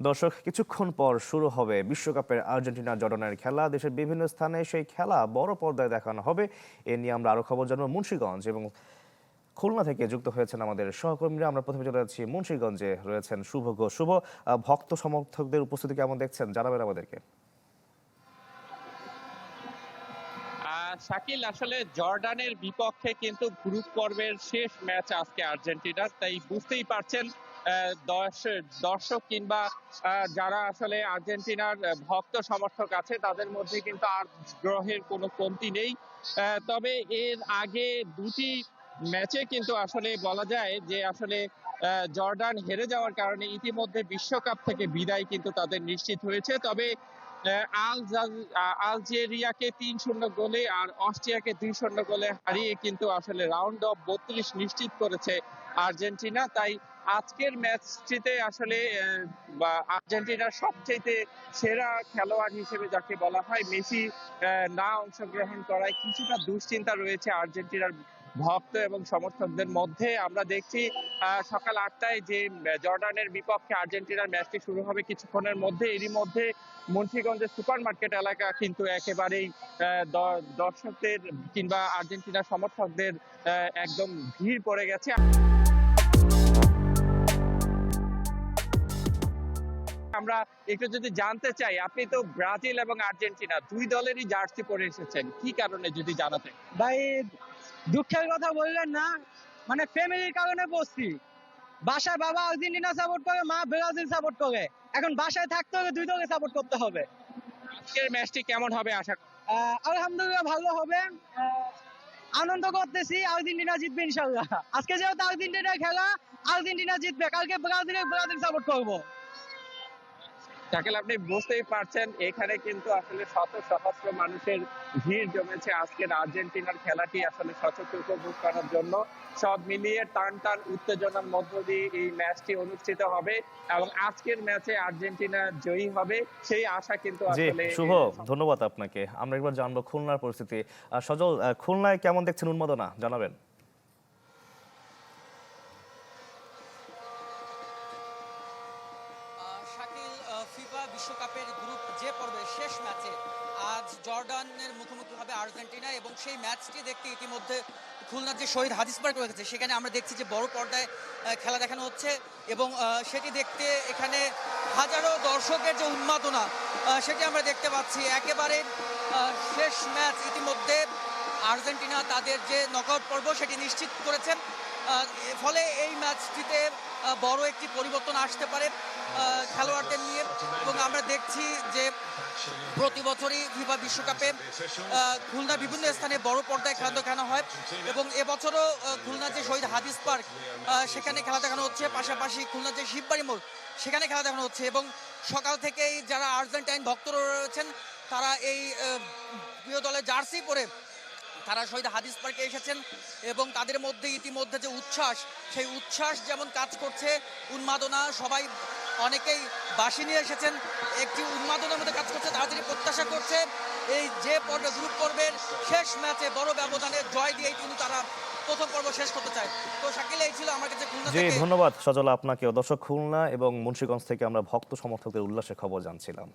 দর্শক, কিছুক্ষণ পর শুরু হবে বিশ্বকাপের আর্জেন্টিনা জর্ডানের খেলা। দেশের বিভিন্ন স্থানে সেই খেলা বড় পর্দায় দেখানো হবে। এ নিয়ে আমরা আরো খবর জানবো মুন্সিগঞ্জ এবং খুলনা থেকে যুক্ত হয়েছেন আমাদের সহকর্মীরা। আমরা প্রথমে চলে যাচ্ছি মুন্সিগঞ্জে, রয়েছেন শুভ ঘোষ। শুভ, ভক্ত সমর্থকদের উপস্থিতি কেমন দেখছেন, জানাবেন আমাদেরকে। শাকিল, আসলে জর্ডানের বিপক্ষে কিন্তু গ্রুপ পর্বের শেষ ম্যাচ আজকে আর্জেন্টিনার, তাই বুঝতেই পারছেন দর্শক কিংবা যারা আসলে আর্জেন্টিনার ভক্ত সমর্থক আছে তাদের মধ্যে কিন্তু আগ্রহের কোনো কমতি নেই। তবে এর আগে দুটি ম্যাচে কিন্তু আসলে বলা যায় যে আসলে জর্ডান হেরে যাওয়ার কারণে ইতিমধ্যে বিশ্বকাপ থেকে বিদায় কিন্তু তাদের নিশ্চিত হয়েছে। তবে আলজেরিয়াকে ৩-০ গোলে আর অস্ট্রিয়াকে ২-০ গোলে হারিয়ে কিন্তু আসলে রাউন্ড অফ ৩২ নিশ্চিত করেছে আর্জেন্টিনা। তাই আজকের ম্যাচটিতে আসলে আর্জেন্টিনার সবচেয়ে সেরা খেলোয়াড় হিসেবে যাকে বলা হয় মেসি না অংশগ্রহণ করায় কিছুটা দুশ্চিন্তা রয়েছে আর্জেন্টিনার ভক্ত এবং সমর্থকদের মধ্যে। আমরা দেখছি সকাল ৮টায় যে জর্ডানের বিপক্ষে আর্জেন্টিনার ম্যাচটি শুরু হবে কিছুক্ষণের মধ্যে, এরই মধ্যে মুন্সিগঞ্জের সুপার মার্কেট এলাকা কিন্তু একেবারেই দর্শকদের কিংবা আর্জেন্টিনা সমর্থকদের একদম ভিড় পড়ে গেছে। আমরা একটু যদি জানতে চাই, আপনি তো ব্রাজিল এবং আর্জেন্টিনা দুই দলেরই জার্সি পরে এসেছেন, কি কারণে যদি জানাতেন? ভাই, দুঃখের কথা বললেন না, মানে ফ্যামিলির কারণে বসছি। বাসায় বাবা আর্জেন্টিনা সাপোর্ট করে, মা ব্রাজিল সাপোর্ট করে। এখন বাসায় থাকতে হলে দুই দলকে সাপোর্ট করতে হবে। আজকের ম্যাচটি কেমন হবে আশা করি? আলহামদুলিল্লাহ ভালো হবে। আনন্দ করতেছি, আর্জেন্টিনা জিতবে ইনশাল্লাহ। আজকে যেহেতু আর্জেন্টিনা খেলা, আর্জেন্টিনা জিতবে। কালকে ব্রাজিল সাপোর্ট করবো। শাকিল, আপনি বুঝতেই পারছেন এখানে কিন্তু আসলে শত সহস্র মানুষের ভিড় জমেছে আজকের আর্জেন্টিনার খেলাটি আসলে সচক্ষে উপভোগ করার জন্য। সব মিলিয়ে টান টান উত্তেজনার মধ্য দিয়ে এই ম্যাচটি অনুষ্ঠিত হবে এবং আজকের ম্যাচে আর্জেন্টিনা জয়ী হবে সেই আশা কিন্তু জি আসলে। শুভ, ধন্যবাদ আপনাকে। আমরা একবার জানবো খুলনার পরিস্থিতি। সজল, খুলনায় কেমন দেখছেন উন্মাদনা, জানাবেন। শাকিল, ফিফা বিশ্বকাপের গ্রুপ যে পর্বের শেষ ম্যাচে আজ জর্ডানের মুখোমুখি হবে আর্জেন্টিনা এবং সেই ম্যাচটি দেখতে ইতিমধ্যে খুলনার যে শহীদ হাদিস পার্ক রয়েছে সেখানে আমরা দেখছি যে বড় পর্দায় খেলা দেখানো হচ্ছে এবং সেটি দেখতে এখানে হাজারো দর্শকের যে উন্মাদনা সেটি আমরা দেখতে পাচ্ছি। একেবারে শেষ ম্যাচ ইতিমধ্যে আর্জেন্টিনা তাদের যে নকআউট পর্ব সেটি নিশ্চিত করেছেন। ফলে এই ম্যাচটিতে বড় একটি পরিবর্তন আসতে পারে খেলোয়াড়দের নিয়ে এবং আমরা দেখছি যে প্রতি বছরই ফিফা বিশ্বকাপে খুলনা বিভিন্ন স্থানে বড় পর্দায় খেলা দেখানো হয় এবং এবছরও খুলনা যে শহীদ হাদিস পার্ক সেখানে খেলা দেখানো হচ্ছে, পাশাপাশি খুলনা যে শিববাড়ি মোড় সেখানে খেলা দেখানো হচ্ছে এবং সকাল থেকেই যারা আর্জেন্টাইন ভক্তরা রয়েছেন তারা এই প্রিয় দলের জার্সি পরে তারা শহীদ হাদিস পার্কে এসেছেন এবং তাদের মধ্যে ইতিমধ্যে যে উচ্ছ্বাস, সেই উচ্ছ্বাস যেমন কাজ করছে, উন্মাদনা, সবাই অনেকেই বাঁশি নিয়ে এসেছেন, একটি উন্মাদনার মধ্যে কাজ করছে। তারা যদি প্রত্যাশা করছে এই যে পর্বে গ্রুপ পর্বের শেষ ম্যাচে বড় ব্যবধানে জয় দিয়েই কিন্তু তারা প্রথম পর্ব শেষ করতে চায়। তো শাকিল, এই ছিল আমার কাছে খুলনা থেকে। ধন্যবাদ সজল আপনাকেও। দর্শক, খুলনা এবং মুন্সিগঞ্জ থেকে আমরা ভক্ত সমর্থকদের উল্লাসের খবর জানছিলাম।